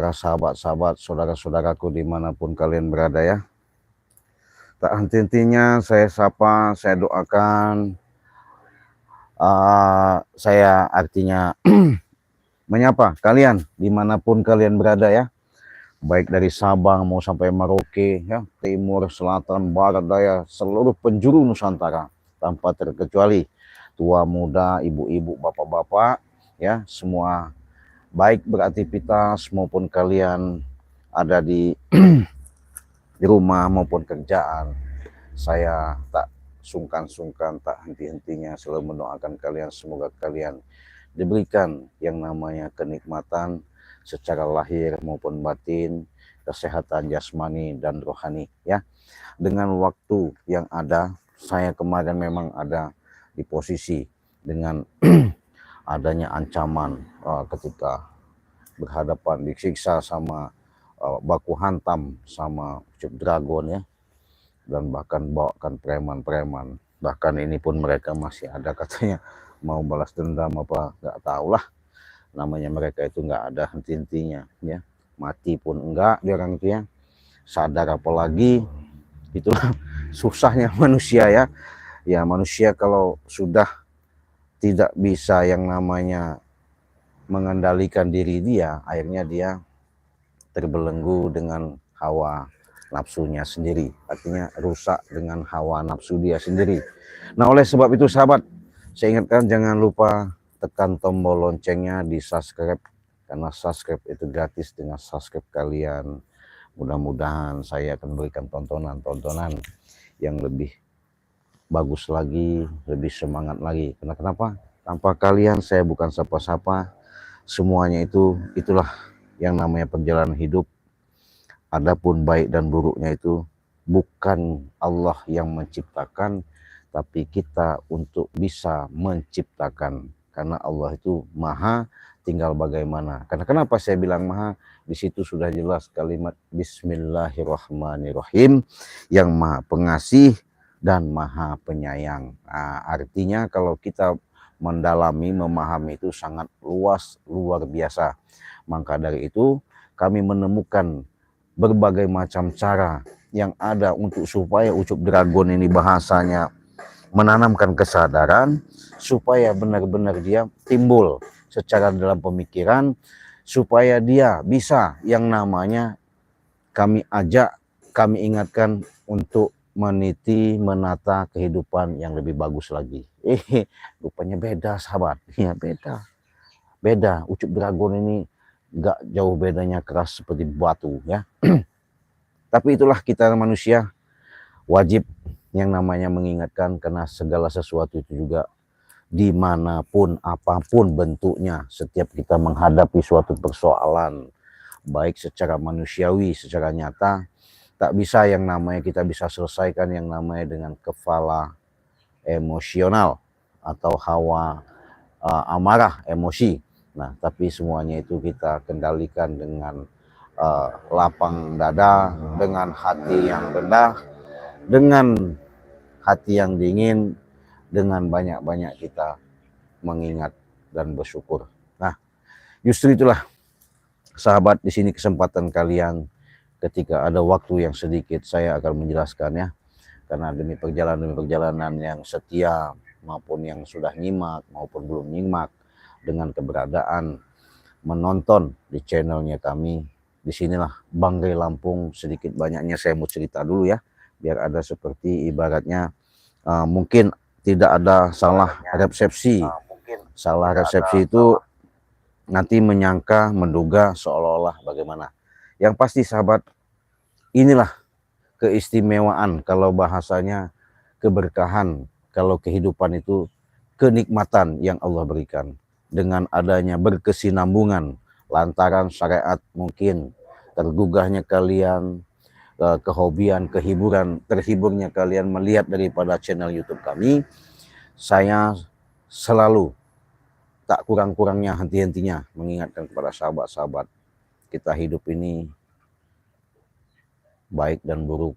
para sahabat-sahabat, saudara-saudaraku dimanapun kalian berada ya. Tak henti-hentinya saya sapa, saya doakan, saya artinya menyapa kalian dimanapun kalian berada ya. Baik dari Sabang mau sampai Merauke ya, timur, selatan, barat, daya, seluruh penjuru Nusantara tanpa terkecuali. Tua, muda, ibu-ibu, bapak-bapak ya, semua baik beraktivitas maupun kalian ada di rumah maupun kerjaan, saya tak sungkan-sungkan, tak henti-hentinya selalu mendoakan kalian, semoga kalian diberikan yang namanya kenikmatan secara lahir maupun batin, kesehatan jasmani dan rohani ya. Dengan waktu yang ada, saya kemarin memang ada di posisi dengan adanya ancaman ketika berhadapan disiksa sama baku hantam sama Ucup Dragon ya, dan bahkan bawakan preman-preman, bahkan ini pun mereka masih ada katanya mau balas dendam apa nggak tahu lah, namanya mereka itu nggak ada henti-hentinya ya, mati pun enggak dia orang itu ya, sadar apalagi, itulah susahnya manusia ya. Ya manusia kalau sudah tidak bisa yang namanya mengendalikan diri dia, akhirnya dia terbelenggu dengan hawa nafsunya sendiri, artinya rusak dengan hawa nafsu dia sendiri. Nah oleh sebab itu sahabat, saya ingatkan jangan lupa tekan tombol loncengnya, di subscribe, karena subscribe itu gratis. Dengan subscribe kalian mudah-mudahan saya akan berikan tontonan-tontonan yang lebih bagus lagi, lebih semangat lagi. Karena kenapa? Tanpa kalian saya bukan siapa-siapa. Semuanya itulah yang namanya perjalanan hidup. Adapun baik dan buruknya itu bukan Allah yang menciptakan, tapi kita untuk bisa menciptakan. Karena Allah itu maha, tinggal bagaimana. Karena kenapa saya bilang maha? Di situ sudah jelas kalimat Bismillahirrahmanirrahim, yang maha pengasih dan maha penyayang. Nah, artinya kalau kita mendalami, memahami itu sangat luas, luar biasa. Maka dari itu kami menemukan berbagai macam cara yang ada untuk supaya Ucup Dragon ini bahasanya menanamkan kesadaran, supaya benar-benar dia timbul secara dalam pemikiran, supaya dia bisa yang namanya kami ajak, kami ingatkan untuk meniti, menata kehidupan yang lebih bagus lagi. Rupanya beda sahabat, ya beda. Ucup Dragon ini gak jauh bedanya, keras seperti batu ya. Tapi itulah kita manusia, wajib yang namanya mengingatkan, karena segala sesuatu itu juga dimanapun apapun bentuknya, setiap kita menghadapi suatu persoalan baik secara manusiawi, secara nyata, tak bisa yang namanya kita bisa selesaikan yang namanya dengan kepala emosional atau hawa amarah, emosi. Nah, tapi semuanya itu kita kendalikan dengan lapang dada, dengan hati yang rendah, dengan hati yang dingin, dengan banyak-banyak kita mengingat dan bersyukur. Nah, justru itulah sahabat, di sini kesempatan kalian. Ketika ada waktu yang sedikit saya akan menjelaskannya, karena demi perjalanan yang setia maupun yang sudah nyimak maupun belum nyimak, dengan keberadaan menonton di channelnya kami, disinilah Banggai Lampung. Sedikit banyaknya saya mau cerita dulu ya, biar ada seperti ibaratnya mungkin tidak ada salah resepsi. Salah resepsi itu nanti menyangka, menduga seolah-olah bagaimana. Yang pasti sahabat, inilah keistimewaan, kalau bahasanya keberkahan, kalau kehidupan itu kenikmatan yang Allah berikan. Dengan adanya berkesinambungan lantaran syariat, mungkin tergugahnya kalian, kehobian, kehiburan, terhiburnya kalian melihat daripada channel YouTube kami, saya selalu tak kurang-kurangnya, henti-hentinya mengingatkan kepada sahabat-sahabat, kita hidup ini baik dan buruk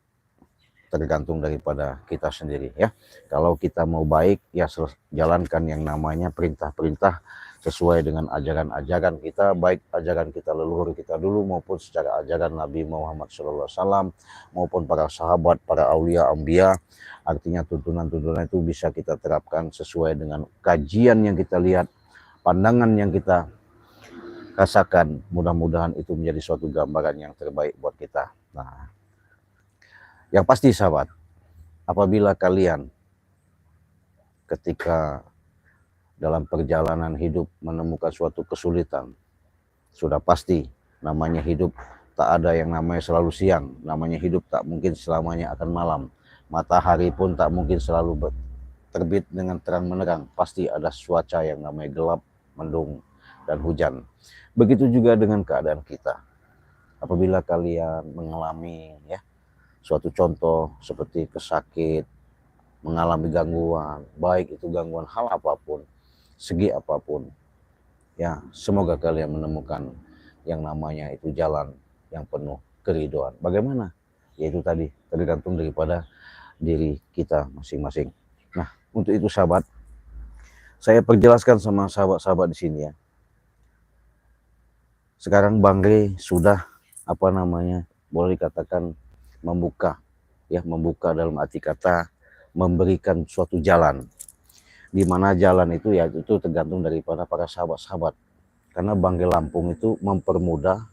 tergantung daripada kita sendiri ya. Kalau kita mau baik ya jalankan yang namanya perintah-perintah sesuai dengan ajaran-ajaran kita, baik ajaran kita leluhur kita dulu maupun secara ajaran Nabi Muhammad SAW maupun para sahabat, para aulia, ambia. Artinya tuntunan-tuntunan itu bisa kita terapkan sesuai dengan kajian yang kita lihat, pandangan yang kita rasakan. Mudah-mudahan itu menjadi suatu gambaran yang terbaik buat kita. Nah, yang pasti sahabat, apabila kalian ketika dalam perjalanan hidup menemukan suatu kesulitan, sudah pasti namanya hidup tak ada yang namanya selalu siang, namanya hidup tak mungkin selamanya akan malam, matahari pun tak mungkin selalu terbit dengan terang menerang, pasti ada cuaca yang namanya gelap, mendung, dan hujan. Begitu juga dengan keadaan kita. Apabila kalian mengalami suatu contoh seperti kesakit, mengalami gangguan, baik itu gangguan hal apapun, segi apapun, semoga kalian menemukan yang namanya itu jalan yang penuh keridhaan. Bagaimana? Yaitu tadi tergantung daripada diri kita masing-masing. Nah, untuk itu sahabat, saya perjelaskan sama sahabat-sahabat di sini ya. Sekarang Bang Rey sudah boleh dikatakan membuka dalam arti kata memberikan suatu jalan, di mana jalan itu itu tergantung daripada para sahabat-sahabat, karena Bang Rey Lampung itu mempermudah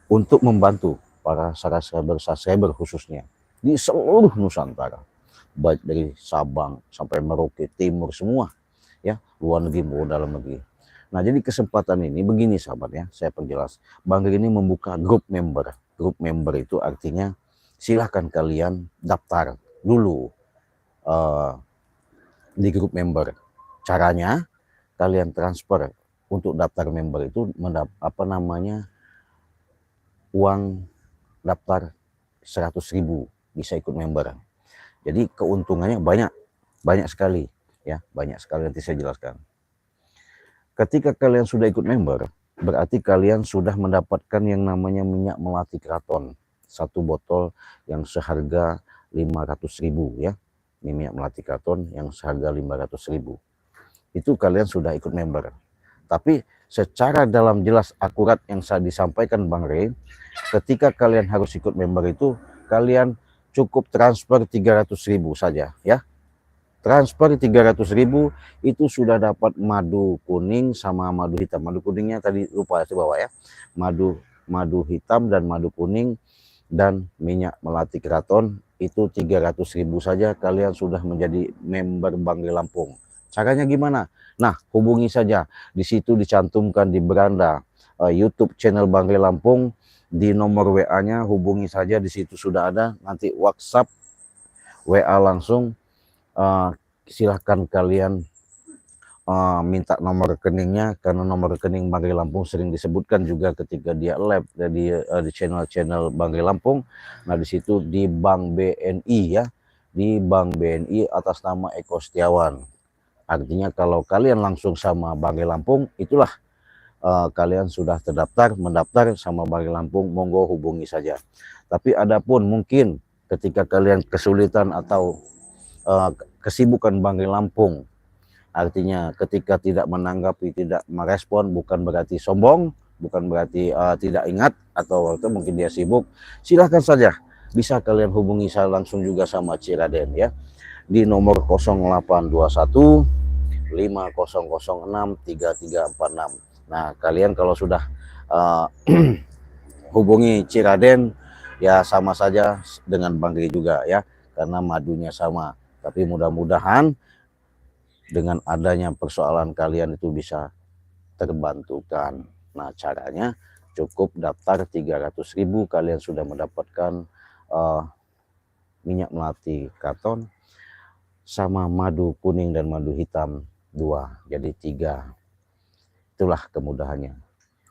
untuk membantu para subscriber khususnya di seluruh Nusantara, baik dari Sabang sampai Merauke Timur semua luar negeri maupun dalam negeri. Nah, jadi kesempatan ini begini sahabat ya, saya perjelas. Bang Rey ini membuka grup member. Grup member itu artinya silahkan kalian daftar dulu di grup member. Caranya kalian transfer untuk daftar member itu uang daftar 100.000 bisa ikut member. Jadi keuntungannya banyak sekali ya, banyak sekali, nanti saya jelaskan. Ketika kalian sudah ikut member, berarti kalian sudah mendapatkan yang namanya minyak melati keraton. Satu botol yang seharga 500.000 ya. Ini minyak melati keraton yang seharga 500.000. Itu kalian sudah ikut member. Tapi secara dalam jelas akurat yang saya disampaikan Bang Rey, ketika kalian harus ikut member itu, kalian cukup transfer 300.000 saja ya. Transfer 300.000 itu sudah dapat madu kuning sama madu hitam. Madu kuningnya tadi lupa saya bawa ya. Madu hitam dan madu kuning dan minyak melati keraton itu 300.000 saja kalian sudah menjadi member Bang Rey Lampung. Caranya gimana? Nah, hubungi saja. Di situ dicantumkan di beranda YouTube channel Bang Rey Lampung, di nomor WA-nya hubungi saja, di situ sudah ada. Nanti WhatsApp, WA langsung. Silahkan kalian minta nomor rekeningnya, karena nomor rekening Bang Rey Lampung sering disebutkan juga ketika dia live di channel-channel Bang Rey Lampung. Nah, di situ di Bank BNI ya, di Bank BNI atas nama Eko Setiawan. Artinya kalau kalian langsung sama Bang Rey Lampung, itulah kalian sudah mendaftar sama Bang Rey Lampung, monggo hubungi saja. Tapi adapun mungkin ketika kalian kesulitan atau kesibukan Bang Rey Lampung, artinya ketika tidak menanggapi, tidak merespon, bukan berarti sombong, bukan berarti tidak ingat, atau mungkin dia sibuk, silahkan saja bisa kalian hubungi saya langsung juga sama Ciraden ya, di nomor 0821 5006 3346. Nah, kalian kalau sudah hubungi Ciraden ya sama saja dengan Bang Rey juga ya, karena madunya sama. Tapi mudah-mudahan dengan adanya persoalan kalian itu bisa terbantukan. Nah, caranya cukup daftar 300.000, kalian sudah mendapatkan minyak melati keraton sama madu kuning dan madu hitam 2, jadi 3. Itulah kemudahannya.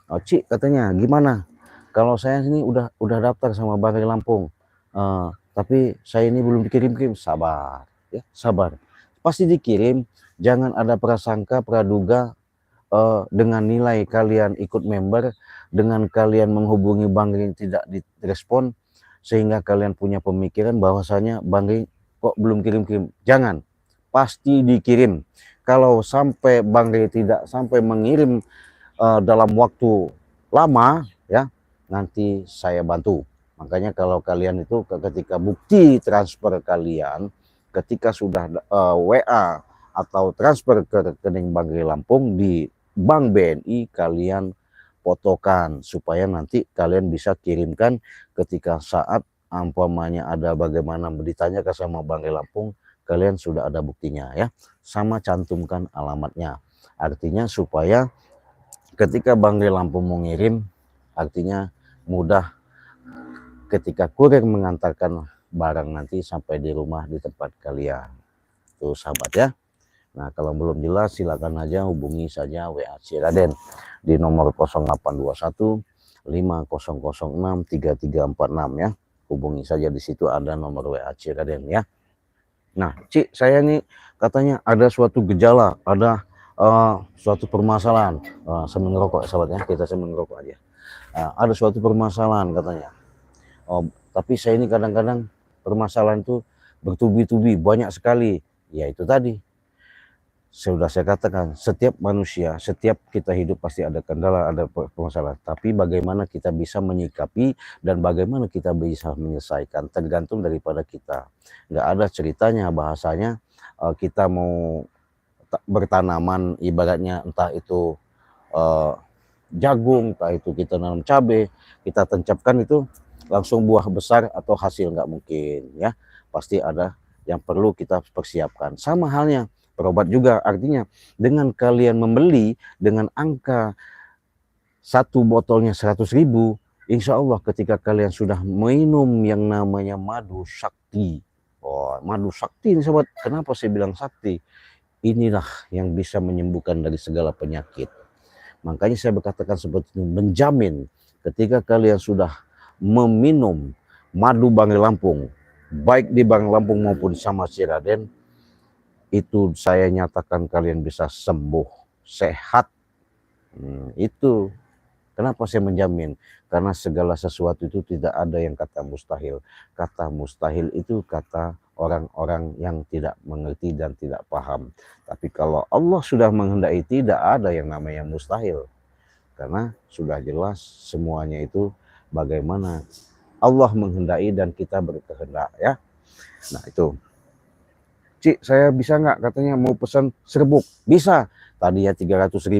Cik katanya gimana kalau saya ini udah daftar sama Bang Rey Lampung, tapi saya ini belum dikirim-kirim. Sabar ya, sabar, pasti dikirim. Jangan ada prasangka praduga dengan nilai kalian ikut member, dengan kalian menghubungi Bang Rey tidak direspon, sehingga kalian punya pemikiran bahwasanya Bang Rey kok belum kirim-kirim. Jangan, pasti dikirim. kalau sampai Bang Rey tidak sampai mengirim dalam waktu lama ya, nanti saya bantu. Makanya kalau kalian itu ketika bukti transfer kalian, ketika sudah WA atau transfer ke rekening Bang Rey Lampung di Bank BNI, kalian fotokan supaya nanti kalian bisa kirimkan ketika saat umpamanya ada bagaimana ditanyakan sama Bang Rey Lampung, kalian sudah ada buktinya ya, sama cantumkan alamatnya. Artinya supaya ketika Bang Rey Lampung mau ngirim, artinya mudah ketika kurir mengantarkan barang nanti sampai di rumah di tempat kalian. Tuh sahabat ya. Nah kalau belum jelas silakan aja hubungi saja WA Raden di nomor 0821 5006 3346 ya. Hubungi saja, di situ ada nomor WA Raden ya. Nah Cik, saya nih katanya ada suatu gejala, ada suatu permasalahan. Sambil ngerokok sahabatnya, kita sambil ngerokok aja. Ada suatu permasalahan katanya. Tapi saya ini kadang-kadang permasalahan itu bertubi-tubi, banyak sekali. Ya itu tadi, sudah saya katakan, setiap manusia, setiap kita hidup pasti ada kendala, ada permasalahan. Tapi bagaimana kita bisa menyikapi dan bagaimana kita bisa menyelesaikan, tergantung daripada kita. Nggak ada ceritanya bahasanya kita mau bertanaman, ibaratnya entah itu jagung, entah itu kita nanam cabai, kita tancapkan itu langsung buah besar atau hasil, nggak mungkin ya. Pasti ada yang perlu kita persiapkan. Sama halnya berobat juga, artinya dengan kalian membeli dengan angka satu botolnya 100.000, insya Allah ketika kalian sudah minum yang namanya madu sakti. Madu sakti ini sobat, kenapa saya bilang sakti? Inilah yang bisa menyembuhkan dari segala penyakit. Makanya saya berkatakan seperti ini, menjamin ketika kalian sudah meminum madu Bang Rey Lampung, baik di Bang Rey Lampung maupun sama si Raden, itu saya nyatakan kalian bisa sembuh, sehat. Itu kenapa saya menjamin? Karena segala sesuatu itu tidak ada yang kata mustahil. Kata mustahil itu kata orang-orang yang tidak mengerti dan tidak paham. Tapi kalau Allah sudah menghendaki, tidak ada yang namanya mustahil. Karena sudah jelas semuanya itu bagaimana Allah menghendaki dan kita berkehendak ya. Nah itu. Cik, saya bisa nggak katanya mau pesan serbuk? Bisa. Tadi ya 300.000,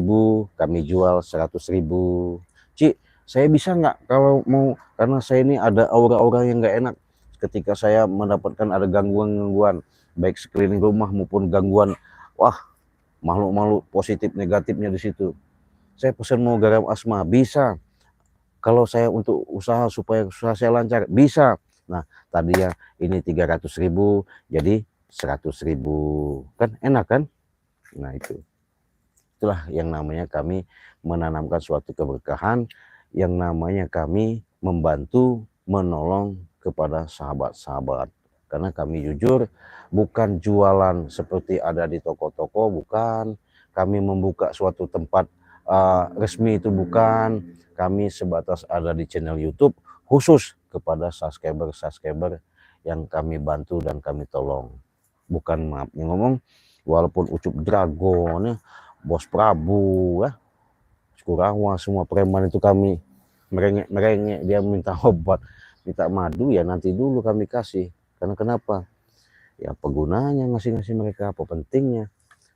kami jual 100.000. Cik, saya bisa nggak kalau mau, karena saya ini ada aura-aura yang nggak enak. Ketika saya mendapatkan ada gangguan-gangguan, baik sekeliling rumah maupun gangguan, wah makhluk-makhluk positif negatifnya di situ. Saya pesan mau garam asma, bisa. Kalau saya untuk usaha supaya usaha saya lancar, bisa. Nah tadi ya ini 300.000, jadi 100.000, kan enak kan? Nah itulah yang namanya kami menanamkan suatu keberkahan, yang namanya kami membantu menolong kepada sahabat-sahabat. Karena kami jujur bukan jualan seperti ada di toko-toko, bukan. Kami membuka suatu tempat resmi itu bukan. Kami sebatas ada di channel YouTube khusus kepada subscriber yang kami bantu dan kami tolong. Bukan, maaf ngomong, walaupun Ucup Dragon ya, Bos Prabu ya, Kurawa, semua preman itu kami merengek-merengek, dia minta obat, minta madu, ya nanti dulu kami kasih. Karena kenapa? Ya penggunanya ngasih-ngasih mereka, apa pentingnya?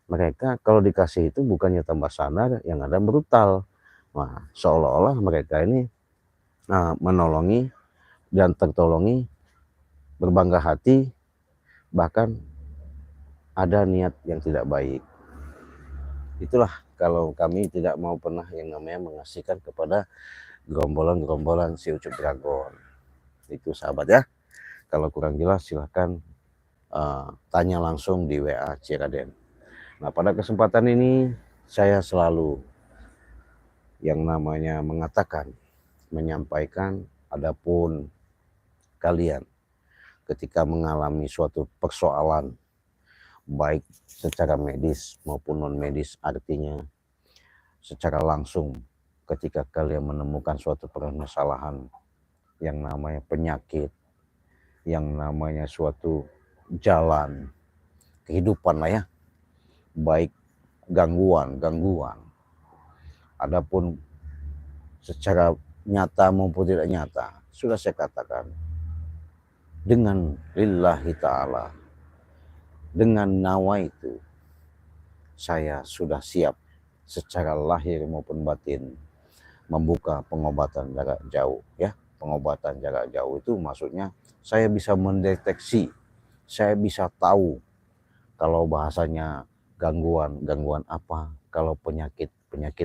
Mereka kalau dikasih itu bukannya tambah sadar, yang ada brutal. Nah, seolah-olah mereka ini menolongi dan tertolongi, berbangga hati, bahkan ada niat yang tidak baik. Itulah kalau kami tidak mau pernah yang namanya mengasihkan kepada gerombolan-gerombolan si Ucup Dragon. Itu sahabat ya. Kalau kurang jelas silahkan tanya langsung di WA Raden. Nah pada kesempatan ini saya selalu yang namanya mengatakan, menyampaikan, adapun kalian ketika mengalami suatu persoalan baik secara medis maupun non medis, artinya secara langsung ketika kalian menemukan suatu permasalahan yang namanya penyakit, yang namanya suatu jalan kehidupan lah ya, baik gangguan. Adapun secara nyata maupun tidak nyata, sudah saya katakan, dengan lillahi ta'ala, dengan nawaitu, saya sudah siap secara lahir maupun batin membuka pengobatan jarak jauh. Ya, pengobatan jarak jauh itu maksudnya saya bisa mendeteksi, saya bisa tahu kalau bahasanya gangguan apa, kalau penyakit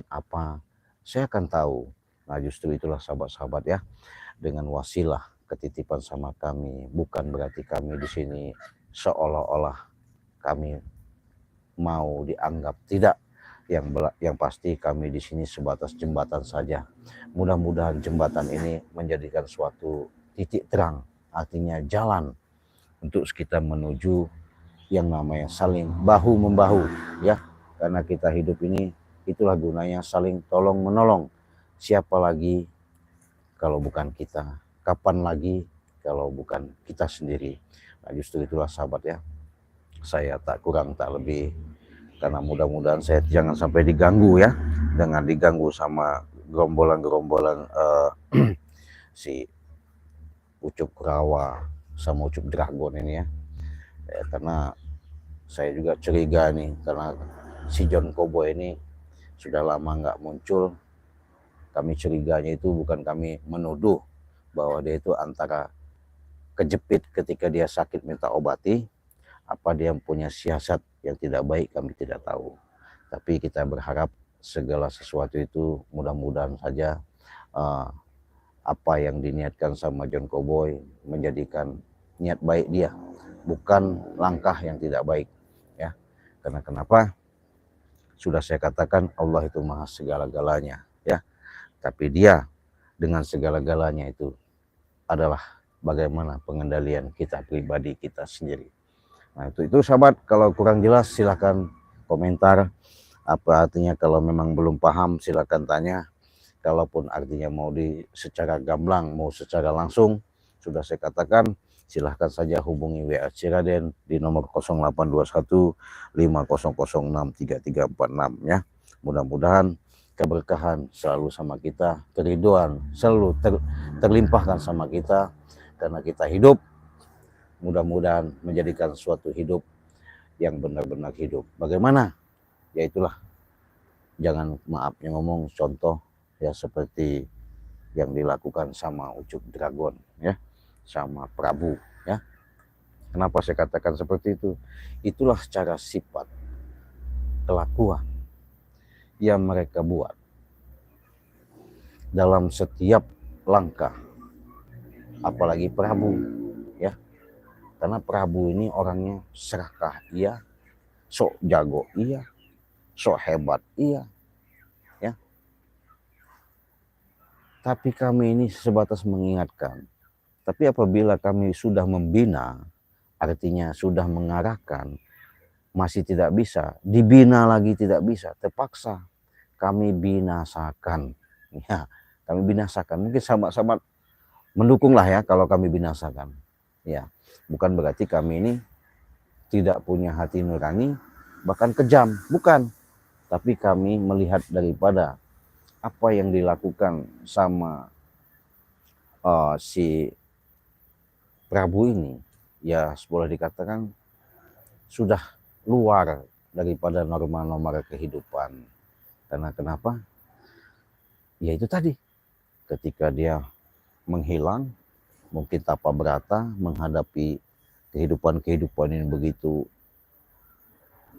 apa, saya akan tahu. Nah, justru itulah sahabat-sahabat ya, dengan wasilah ketitipan sama kami, bukan berarti kami di sini seolah-olah kami mau dianggap, tidak. Yang pasti kami di sini sebatas jembatan saja. Mudah-mudahan jembatan ini menjadikan suatu titik terang, artinya jalan untuk kita menuju yang namanya saling bahu membahu, ya. Karena kita hidup ini itulah gunanya, saling tolong menolong. Siapa lagi kalau bukan kita? Kapan lagi kalau bukan kita sendiri? Nah, justru itulah sahabat ya, saya tak kurang tak lebih, karena mudah-mudahan saya jangan sampai diganggu ya, dengan diganggu sama gerombolan-gerombolan si Ucup Rawa sama Ucup Dragon ini ya. Karena saya juga curiga nih, karena si John Cowboy ini sudah lama nggak muncul. Kami curiganya itu bukan kami menuduh bahwa dia itu antara kejepit ketika dia sakit minta obati, apa dia punya siasat yang tidak baik, kami tidak tahu. Tapi kita berharap segala sesuatu itu mudah-mudahan saja apa yang diniatkan sama John Cowboy menjadikan niat baik dia, bukan langkah yang tidak baik ya. Karena kenapa? Sudah saya katakan Allah itu maha segala-galanya ya. Tapi dia dengan segala-galanya itu adalah bagaimana pengendalian kita pribadi kita sendiri. Nah itu sahabat, kalau kurang jelas silahkan komentar. Apa artinya kalau memang belum paham silahkan tanya. Kalaupun artinya mau secara gamblang, mau secara langsung, sudah saya katakan silahkan saja hubungi WA Ciraden di nomor 0821 5006 3346 ya. Mudah-mudahan keberkahan selalu sama kita, keriduan selalu terlimpahkan sama kita, karena kita hidup mudah-mudahan menjadikan suatu hidup yang benar-benar hidup. Bagaimana? Ya itulah, jangan maafnya ngomong contoh ya seperti yang dilakukan sama Ucup Dragon ya, sama Prabu ya. Kenapa saya katakan seperti itu? Itulah cara sifat kelakuan yang mereka buat dalam setiap langkah, apalagi Prabu ya. Karena Prabu ini orangnya serakah iya, sok jago iya, sok hebat iya ya. Tapi kami ini sebatas mengingatkan. Tapi apabila kami sudah membina, artinya sudah mengarahkan, masih tidak bisa, dibina lagi tidak bisa, terpaksa kami binasakan. Ya, kami binasakan. Mungkin sahabat-sahabat mendukunglah ya kalau kami binasakan. Ya, bukan berarti kami ini tidak punya hati nurani, bahkan kejam, bukan. Tapi kami melihat daripada apa yang dilakukan sama si Prabu ini, ya boleh dikatakan sudah luar daripada norma-norma kehidupan. Karena kenapa? Ya itu tadi, ketika dia menghilang, mungkin tanpa berata menghadapi kehidupan ini begitu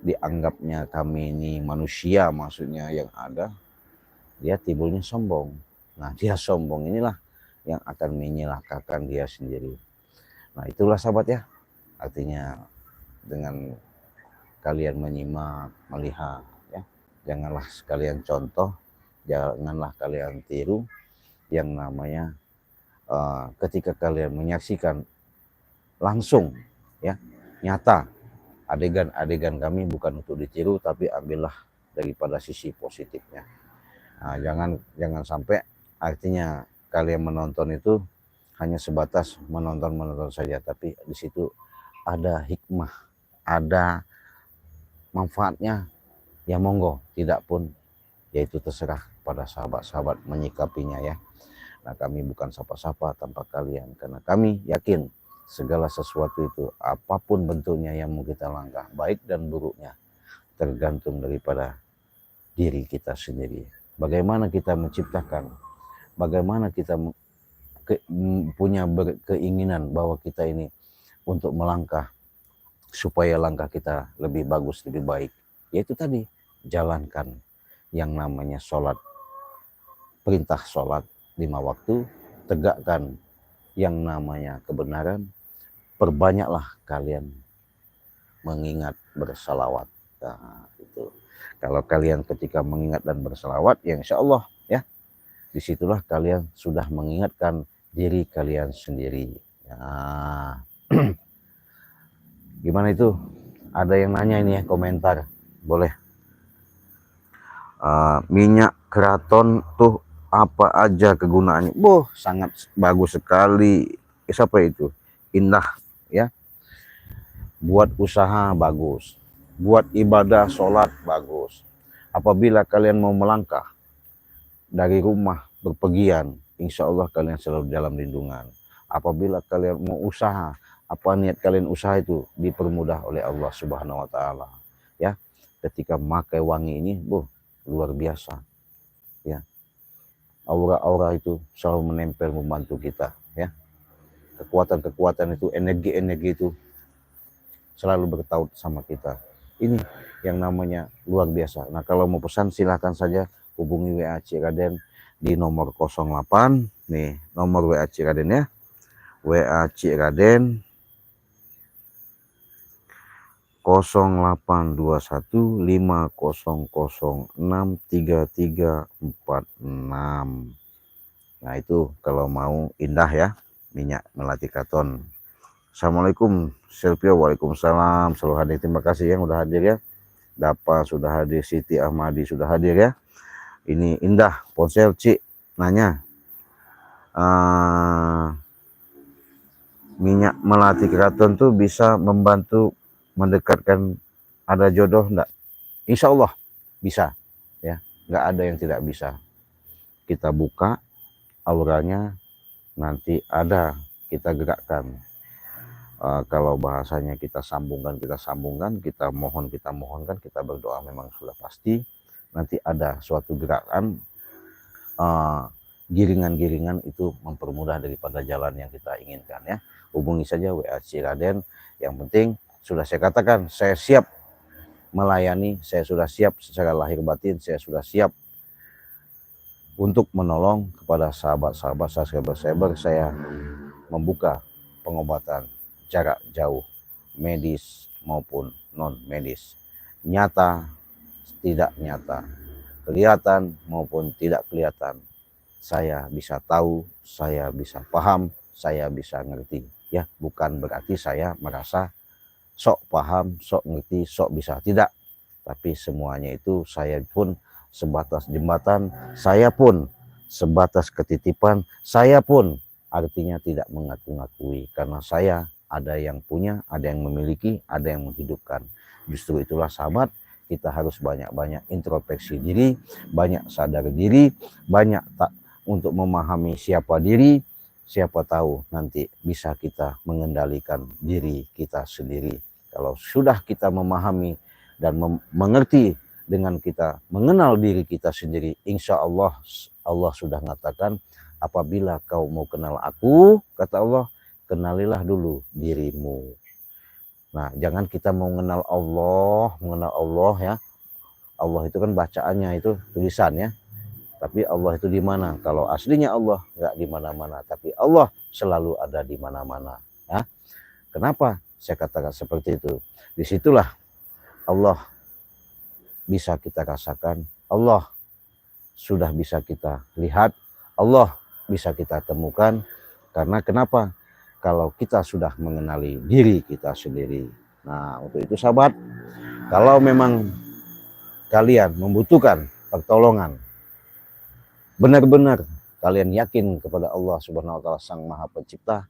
dianggapnya kami ini manusia, maksudnya yang ada, dia timbulnya sombong. Nah dia sombong inilah yang akan menyelakakan dia sendiri. Nah itulah sahabat ya, artinya dengan kalian menyimak, melihat ya, janganlah sekalian contoh, janganlah kalian tiru yang namanya ketika kalian menyaksikan langsung ya, nyata adegan-adegan kami bukan untuk ditiru, tapi ambillah daripada sisi positifnya. Nah, jangan sampai artinya kalian menonton itu hanya sebatas menonton saja, tapi di situ ada hikmah, ada manfaatnya ya monggo, tidak pun yaitu terserah pada sahabat-sahabat menyikapinya ya. Nah, kami bukan sapa-sapa tanpa kalian, karena kami yakin segala sesuatu itu apapun bentuknya yang mau kita langkah, baik dan buruknya, tergantung daripada diri kita sendiri. Bagaimana kita menciptakan, bagaimana kita punya keinginan bahwa kita ini untuk melangkah supaya langkah kita lebih bagus, lebih baik. Yaitu tadi, jalankan yang namanya sholat, perintah sholat 5 waktu, tegakkan yang namanya kebenaran, perbanyaklah kalian mengingat bersalawat. Nah, itu. Kalau kalian ketika mengingat dan bersalawat, ya insya Allah ya, disitulah kalian sudah mengingatkan diri kalian sendiri. Nah, gimana itu? Ada yang nanya ini ya, komentar, boleh. Minyak keraton tuh apa aja kegunaannya? Sangat bagus sekali. Siapa itu? Indah ya. Buat usaha bagus, buat ibadah sholat bagus. Apabila kalian mau melangkah dari rumah berpergian, insya Allah kalian selalu dalam lindungan. Apabila kalian mau usaha, apa niat kalian usaha itu dipermudah oleh Allah Subhanahu Wa Taala. Ya, ketika memakai wangi ini, luar biasa. Ya, aura-aura itu selalu menempel membantu kita. Ya, kekuatan-kekuatan itu, energi-energi itu selalu bertaut sama kita. Ini yang namanya luar biasa. Nah, kalau mau pesan silahkan saja hubungi WA Cik Raden di nomor 08. Nih nomor WA Cik Raden ya. WA Cik Raden 082150063346. Nah, itu kalau mau Indah ya, minyak melati keraton. Assalamualaikum Silvio, waalaikumsalam, selalu hadir, terima kasih yang udah hadir ya. Dapa sudah hadir, Siti Ahmadi sudah hadir ya. Ini Indah ponsel Cik nanya, minyak melati keraton tuh bisa membantu mendekatkan ada jodoh enggak? Insya Allah bisa ya, nggak ada yang tidak bisa. Kita buka auranya, nanti ada, kita gerakkan. Kalau bahasanya kita sambungkan, kita mohonkan, kita berdoa, memang sudah pasti nanti ada suatu gerakan, giringan-giringan itu mempermudah daripada jalan yang kita inginkan ya. Hubungi saja WA Cik Raden. Yang penting sudah saya katakan, saya siap melayani, saya sudah siap secara lahir batin, saya sudah siap untuk menolong kepada sahabat-sahabat subscriber saya membuka pengobatan jarak jauh, medis maupun non medis, nyata tidak nyata, kelihatan maupun tidak kelihatan. Saya bisa tahu, saya bisa paham, saya bisa ngerti ya. Bukan berarti saya merasa sok paham, sok ngerti, sok bisa, tidak. Tapi semuanya itu saya pun sebatas jembatan, saya pun sebatas ketitipan, saya pun artinya tidak mengaku-ngakui, karena saya ada yang punya, ada yang memiliki, ada yang menghidupkan. Justru itulah sahabat, kita harus banyak-banyak introspeksi diri, banyak sadar diri, banyak tak untuk memahami siapa diri. Siapa tahu nanti bisa kita mengendalikan diri kita sendiri. Kalau sudah kita memahami dan mengerti dengan kita mengenal diri kita sendiri, insya Allah, Allah sudah mengatakan, apabila kau mau kenal aku, kata Allah, kenalilah dulu dirimu. Nah, jangan kita mau mengenal Allah ya. Allah itu kan bacaannya itu tulisannya. Tapi Allah itu di mana? Kalau aslinya Allah nggak di mana-mana, tapi Allah selalu ada di mana-mana. Ya. Kenapa saya katakan seperti itu? Disitulah Allah bisa kita rasakan, Allah sudah bisa kita lihat, Allah bisa kita temukan. Karena kenapa? Kalau kita sudah mengenali diri kita sendiri. Nah, untuk itu sahabat, kalau memang kalian membutuhkan pertolongan, benar-benar kalian yakin kepada Allah Subhanahu wa Ta'ala Sang Maha Pencipta,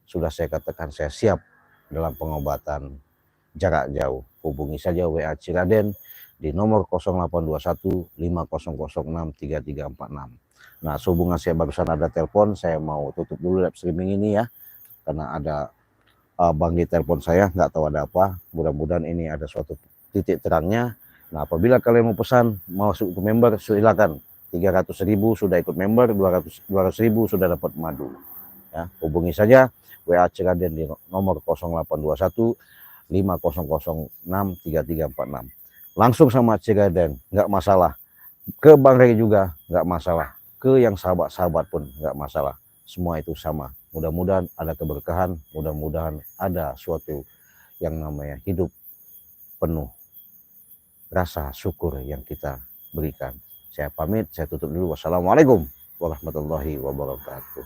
sudah saya katakan, saya siap dalam pengobatan jarak jauh. Hubungi saja WA Cik Raden di nomor 0821 5006 3346. Nah, sehubungan saya barusan ada telepon, saya mau tutup dulu live streaming ini ya, karena ada Bang di telepon saya, nggak tahu ada apa. Mudah-mudahan ini ada suatu titik terangnya. Nah, apabila kalian mau pesan, mau masuk ke member, silakan. 300.000 sudah ikut member, 200.000 sudah dapat madu. Ya, hubungi saja WA Ceraden di nomor 0821 5006 3346. Langsung sama Ceraden, nggak masalah. Ke Bang Rey juga nggak masalah. Ke yang sahabat-sahabat pun nggak masalah. Semua itu sama. Mudah-mudahan ada keberkahan, mudah-mudahan ada suatu yang namanya hidup penuh rasa syukur yang kita berikan. Saya pamit, saya tutup dulu. Wassalamualaikum warahmatullahi wabarakatuh.